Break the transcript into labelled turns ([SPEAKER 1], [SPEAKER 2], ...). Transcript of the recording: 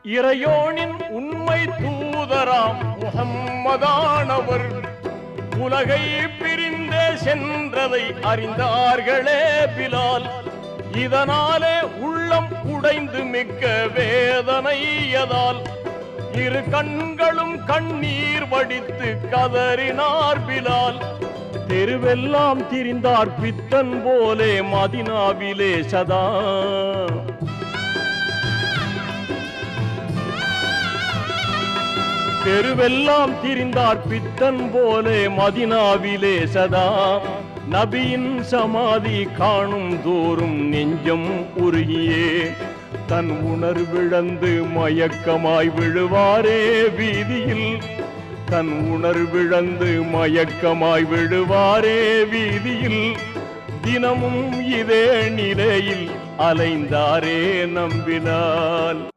[SPEAKER 1] இறையோனின் உண்மை தூதராம் முஹம்மதானவர் உலகை பிரிந்தே சென்றதை அறிந்தார்களே பிலால். இதனாலே உள்ளம் உடைந்து மிக்க வேதனையதால் இரு கண்களும் கண்ணீர் வடித்து கதறினார் பிலால். தெருவெல்லாம் திரிந்தார் பித்தன் போலே மதினாவிலே சதா. தெருவெல்லாம் திரிந்தார் பித்தன் போலே மதினாவிலே சதா. நபியின் சமாதி காணும் தோறும் நெஞ்சம் உருகியே தன் உணர்விழந்து மயக்கமாய் விழுவாரே வீதியில். தன் உணர்விழந்து மயக்கமாய் விழுவாரே வீதியில். தினமும் இதே நிலையில் அலைந்தாரே நம்பினால்.